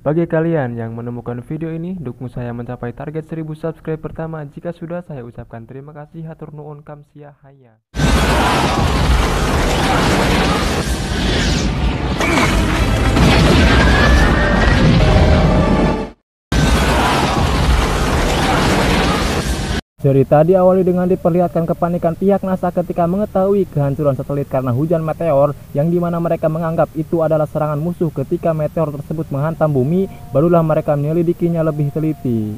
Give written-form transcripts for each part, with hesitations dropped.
Bagi kalian yang menemukan video ini, dukung saya mencapai target 1000 subscribe pertama. Jika sudah, saya ucapkan terima kasih. Hatur nuhun, kamsia haya. Cerita diawali dengan diperlihatkan kepanikan pihak NASA ketika mengetahui kehancuran satelit karena hujan meteor, yang dimana mereka menganggap itu adalah serangan musuh. Ketika meteor tersebut menghantam bumi, barulah mereka menyelidikinya lebih teliti.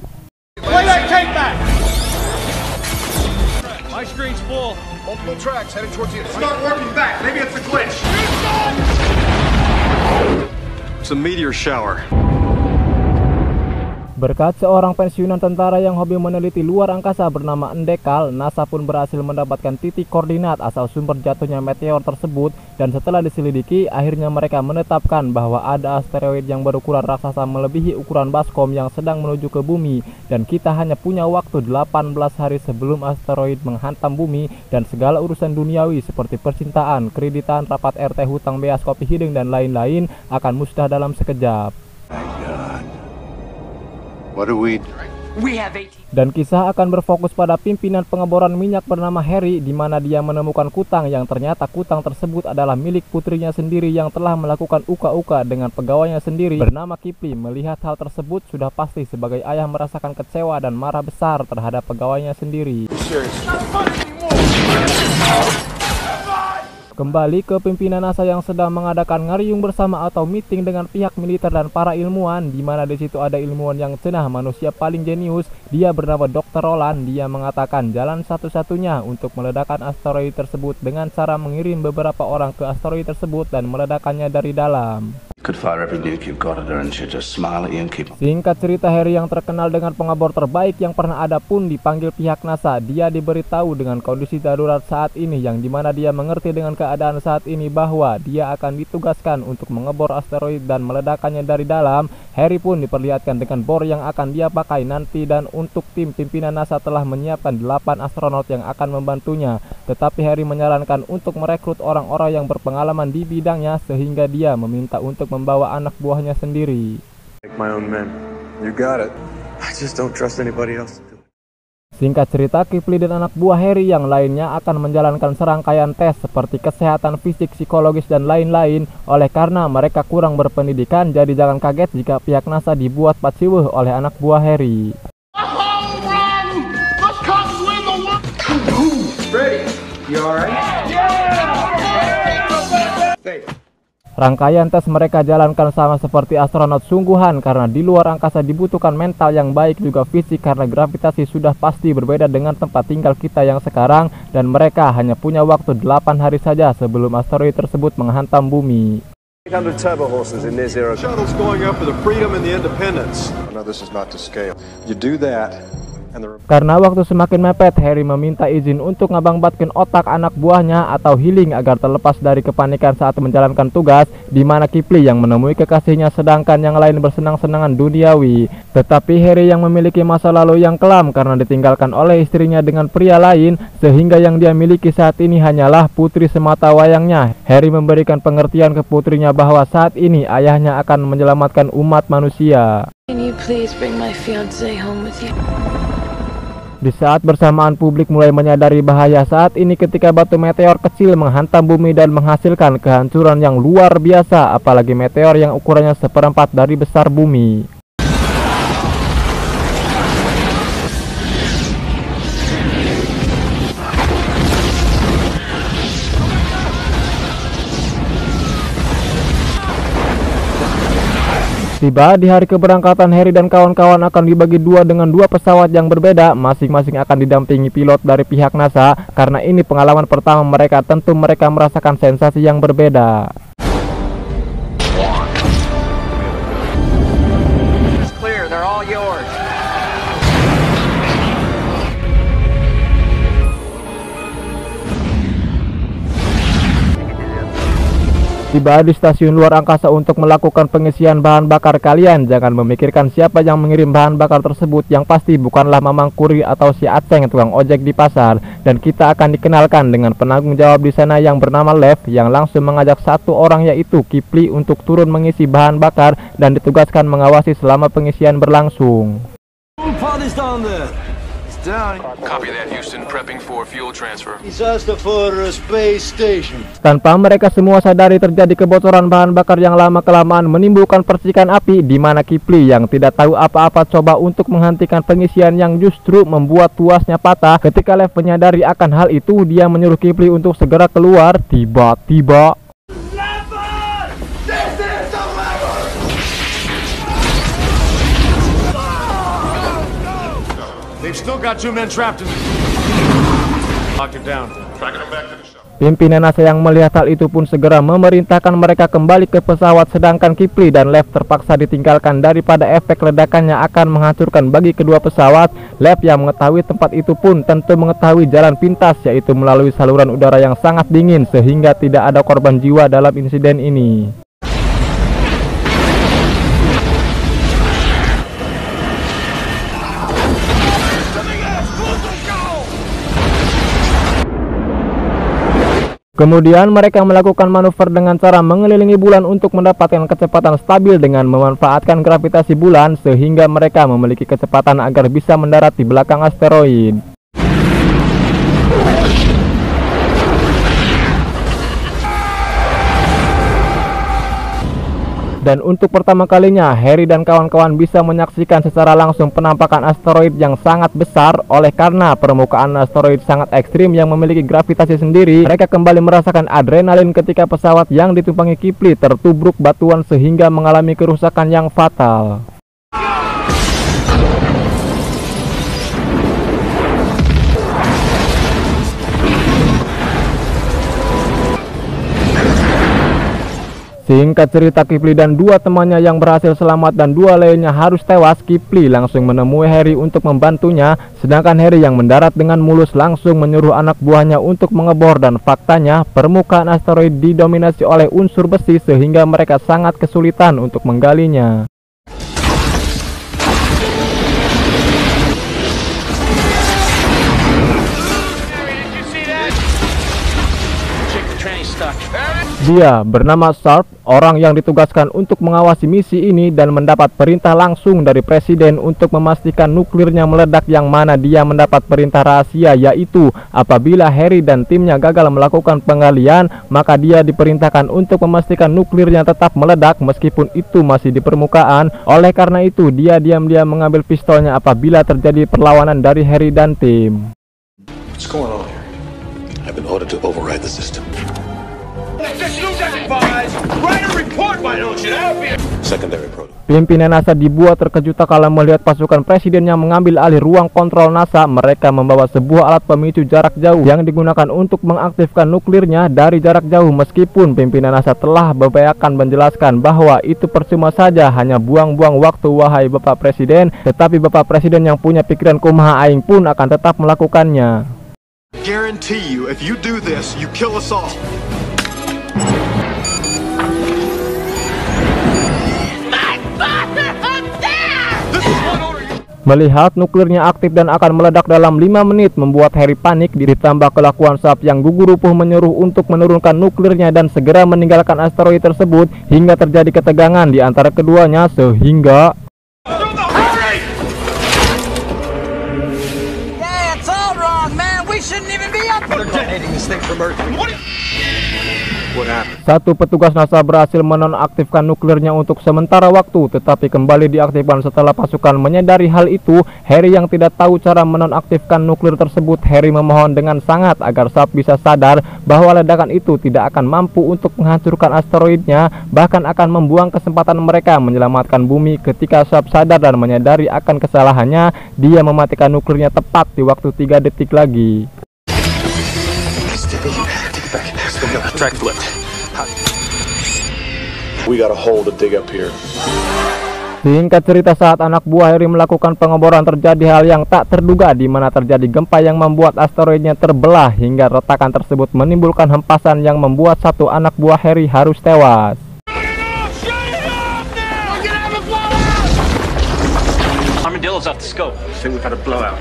My screen's full. Multiple tracks heading towards you. It's not working back. Maybe it's a glitch. It's a meteor shower. Berkat seorang pensiunan tentara yang hobi meneliti luar angkasa bernama Endekal, NASA pun berhasil mendapatkan titik koordinat asal sumber jatuhnya meteor tersebut, dan setelah diselidiki, akhirnya mereka menetapkan bahwa ada asteroid yang berukuran raksasa melebihi ukuran baskom yang sedang menuju ke bumi, dan kita hanya punya waktu 18 hari sebelum asteroid menghantam bumi, dan segala urusan duniawi seperti percintaan, kreditan, rapat RT, hutang beas, kopi hidung, dan lain-lain akan musnah dalam sekejap. Dan kisah akan berfokus pada pimpinan pengeboran minyak bernama Harry, di mana dia menemukan kutang yang ternyata kutang tersebut adalah milik putrinya sendiri yang telah melakukan uka-uka dengan pegawainya sendiri bernama Kipli. Melihat hal tersebut, sudah pasti sebagai ayah merasakan kecewa dan marah besar terhadap pegawainya sendiri. Kembali ke pimpinan NASA yang sedang mengadakan ngariung bersama atau meeting dengan pihak militer dan para ilmuwan, di mana di situ ada ilmuwan yang cenah, manusia paling jenius. Dia bernama Dr. Roland. Dia mengatakan jalan satu-satunya untuk meledakkan asteroid tersebut dengan cara mengirim beberapa orang ke asteroid tersebut dan meledakannya dari dalam. Singkat cerita, Harry yang terkenal dengan pengebor terbaik yang pernah ada pun dipanggil pihak NASA. Dia diberitahu dengan kondisi darurat saat ini, yang dimana dia mengerti dengan keadaan saat ini bahwa dia akan ditugaskan untuk mengebor asteroid dan meledakannya dari dalam. Harry pun diperlihatkan dengan bor yang akan dia pakai nanti, dan untuk tim pimpinan NASA telah menyiapkan 8 astronot yang akan membantunya. Tetapi Harry menyarankan untuk merekrut orang-orang yang berpengalaman di bidangnya, sehingga dia meminta untuk membawa anak buahnya sendiri. Singkat cerita, Kipli dan anak buah Harry yang lainnya akan menjalankan serangkaian tes seperti kesehatan fisik, psikologis, dan lain-lain. Oleh karena mereka kurang berpendidikan, jadi jangan kaget jika pihak NASA dibuat paciweuh oleh anak buah Harry. Rangkaian tes mereka jalankan sama seperti astronot sungguhan, karena di luar angkasa dibutuhkan mental yang baik juga fisik, karena gravitasi sudah pasti berbeda dengan tempat tinggal kita yang sekarang, dan mereka hanya punya waktu 8 hari saja sebelum asteroid tersebut menghantam bumi. Karena waktu semakin mepet, Harry meminta izin untuk ngabang-batkeun otak anak buahnya atau healing agar terlepas dari kepanikan saat menjalankan tugas, di mana Kipli yang menemui kekasihnya sedangkan yang lain bersenang-senangan duniawi. Tetapi Harry yang memiliki masa lalu yang kelam karena ditinggalkan oleh istrinya dengan pria lain, sehingga yang dia miliki saat ini hanyalah putri semata wayangnya. Harry memberikan pengertian ke putrinya bahwa saat ini ayahnya akan menyelamatkan umat manusia. Can you please bring my fiancé home with you? Di saat bersamaan publik mulai menyadari bahaya saat ini ketika batu meteor kecil menghantam bumi dan menghasilkan kehancuran yang luar biasa, apalagi meteor yang ukurannya seperempat dari besar bumi. Tiba di hari keberangkatan, Harry dan kawan-kawan akan dibagi dua dengan 2 pesawat yang berbeda. Masing-masing akan didampingi pilot dari pihak NASA. Karena ini pengalaman pertama mereka, tentu mereka merasakan sensasi yang berbeda. Tiba di stasiun luar angkasa untuk melakukan pengisian bahan bakar, kalian jangan memikirkan siapa yang mengirim bahan bakar tersebut. Yang pasti bukanlah Mamang Kuri atau si Aceng tukang ojek di pasar. Dan kita akan dikenalkan dengan penanggung jawab di sana yang bernama Lev, yang langsung mengajak satu orang yaitu Kipli untuk turun mengisi bahan bakar dan ditugaskan mengawasi selama pengisian berlangsung. Copy that, Houston. Prepping for fuel transfer. Tanpa mereka semua sadari, terjadi kebocoran bahan bakar yang lama-kelamaan menimbulkan percikan api, di mana Kipli yang tidak tahu apa-apa coba untuk menghentikan pengisian yang justru membuat tuasnya patah. Ketika Lev menyadari akan hal itu, dia menyuruh Kipli untuk segera keluar. Tiba-tiba They've still got 2 men trapped in the... Locked it down. Tracking them back to the shop. pimpinan NASA yang melihat hal itu pun segera memerintahkan mereka kembali ke pesawat, sedangkan Kipli dan Lev terpaksa ditinggalkan daripada efek ledakannya akan menghancurkan bagi kedua pesawat. Lev yang mengetahui tempat itu pun tentu mengetahui jalan pintas, yaitu melalui saluran udara yang sangat dingin, sehingga tidak ada korban jiwa dalam insiden ini. Kemudian mereka melakukan manuver dengan cara mengelilingi bulan untuk mendapatkan kecepatan stabil dengan memanfaatkan gravitasi bulan, sehingga mereka memiliki kecepatan agar bisa mendarat di belakang asteroid. Dan untuk pertama kalinya, Harry dan kawan-kawan bisa menyaksikan secara langsung penampakan asteroid yang sangat besar. Oleh karena permukaan asteroid sangat ekstrim yang memiliki gravitasi sendiri, mereka kembali merasakan adrenalin ketika pesawat yang ditumpangi Kipli tertubruk batuan sehingga mengalami kerusakan yang fatal. Singkat cerita, Kipli dan dua temannya yang berhasil selamat dan dua lainnya harus tewas. Kipli langsung menemui Harry untuk membantunya, sedangkan Harry yang mendarat dengan mulus langsung menyuruh anak buahnya untuk mengebor, dan faktanya permukaan asteroid didominasi oleh unsur besi sehingga mereka sangat kesulitan untuk menggalinya. Dia bernama Sharp, orang yang ditugaskan untuk mengawasi misi ini dan mendapat perintah langsung dari Presiden untuk memastikan nuklirnya meledak, yang mana dia mendapat perintah rahasia, yaitu apabila Harry dan timnya gagal melakukan penggalian, maka dia diperintahkan untuk memastikan nuklirnya tetap meledak meskipun itu masih di permukaan. Oleh karena itu, dia diam-diam mengambil pistolnya apabila terjadi perlawanan dari Harry dan tim. What's going on here? I've been ordered to override the system. Pimpinan NASA dibuat terkejut kala melihat pasukan presiden yang mengambil alih ruang kontrol NASA. Mereka membawa sebuah alat pemicu jarak jauh yang digunakan untuk mengaktifkan nuklirnya dari jarak jauh. Meskipun pimpinan NASA telah berbayakan menjelaskan bahwa itu percuma saja, hanya buang-buang waktu wahai Bapak Presiden, tetapi Bapak Presiden yang punya pikiran kumaha aing pun akan tetap melakukannya. Guarantee you, if you do this, you kill us all. Melihat nuklirnya aktif dan akan meledak dalam 5 menit membuat Harry panik, ditambah kelakuan Sharp yang gugur rupuh menyuruh untuk menurunkan nuklirnya dan segera meninggalkan asteroid tersebut, hingga terjadi ketegangan di antara keduanya sehingga satu petugas NASA berhasil menonaktifkan nuklirnya untuk sementara waktu, tetapi kembali diaktifkan setelah pasukan menyadari hal itu. Harry yang tidak tahu cara menonaktifkan nuklir tersebut, Harry memohon dengan sangat agar Sharp bisa sadar bahwa ledakan itu tidak akan mampu untuk menghancurkan asteroidnya, bahkan akan membuang kesempatan mereka menyelamatkan bumi. Ketika Sharp sadar dan menyadari akan kesalahannya, dia mematikan nuklirnya tepat di waktu 3 detik lagi. Track flipped. We got a hole to dig up here. Singkat cerita, saat anak buah Harry melakukan pengeboran terjadi hal yang tak terduga, di mana terjadi gempa yang membuat asteroidnya terbelah hingga retakan tersebut menimbulkan hempasan yang membuat satu anak buah Harry harus tewas. Armadillo's off the scope. I think we've had a blowout.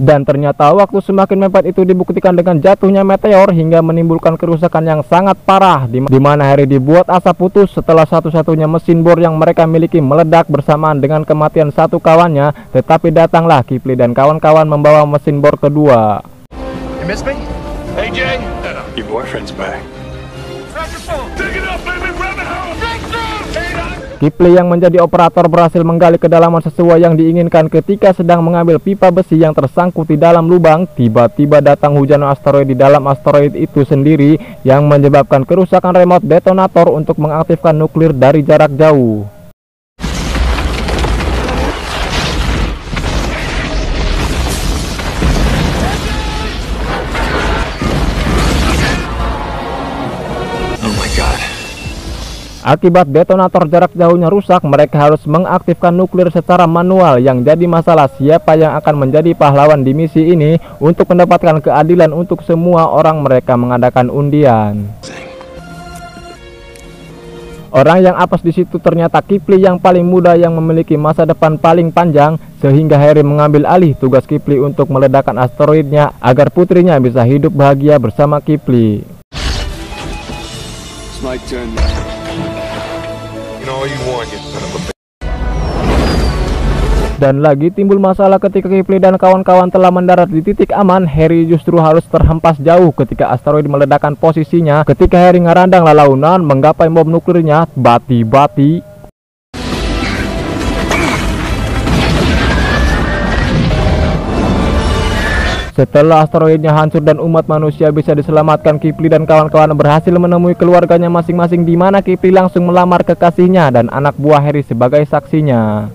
Dan ternyata waktu semakin mepet itu dibuktikan dengan jatuhnya meteor hingga menimbulkan kerusakan yang sangat parah, di mana Harry dibuat asa putus setelah satu-satunya mesin bor yang mereka miliki meledak bersamaan dengan kematian satu kawannya. Tetapi datanglah Kipli dan kawan-kawan membawa mesin bor kedua. You miss me? Hey, Jay. Your boyfriend's back. Dig it up, baby. Grab it home. Kipli yang menjadi operator berhasil menggali kedalaman sesuai yang diinginkan. Ketika sedang mengambil pipa besi yang tersangkut di dalam lubang, tiba-tiba datang hujan asteroid di dalam asteroid itu sendiri yang menyebabkan kerusakan remote detonator untuk mengaktifkan nuklir dari jarak jauh. Akibat detonator jarak jauhnya rusak, mereka harus mengaktifkan nuklir secara manual. Yang jadi masalah, siapa yang akan menjadi pahlawan di misi ini untuk mendapatkan keadilan untuk semua orang. Mereka mengadakan undian. Orang yang apes di situ ternyata Kipli yang paling muda yang memiliki masa depan paling panjang, sehingga Harry mengambil alih tugas Kipli untuk meledakkan asteroidnya agar putrinya bisa hidup bahagia bersama Kipli. It's my turn. Dan lagi timbul masalah ketika Kipli dan kawan-kawan telah mendarat di titik aman. Harry justru harus terhempas jauh ketika asteroid meledakkan posisinya. Ketika Harry ngerandang lalaunan menggapai bom nuklirnya, bati-bati. Setelah asteroidnya hancur dan umat manusia bisa diselamatkan, Kipli dan kawan-kawan berhasil menemui keluarganya masing-masing, di mana Kipli langsung melamar kekasihnya dan anak buah Harry sebagai saksinya.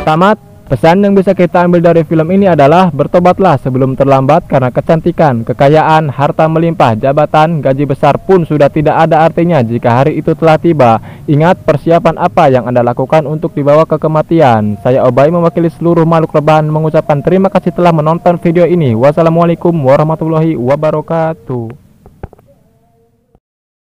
Tamat. Pesan yang bisa kita ambil dari film ini adalah bertobatlah sebelum terlambat, karena kecantikan, kekayaan, harta melimpah, jabatan, gaji besar pun sudah tidak ada artinya jika hari itu telah tiba. Ingat, persiapan apa yang Anda lakukan untuk dibawa ke kematian. Saya Obay mewakili seluruh makhluk rebahan mengucapkan terima kasih telah menonton video ini. Wassalamualaikum warahmatullahi wabarakatuh.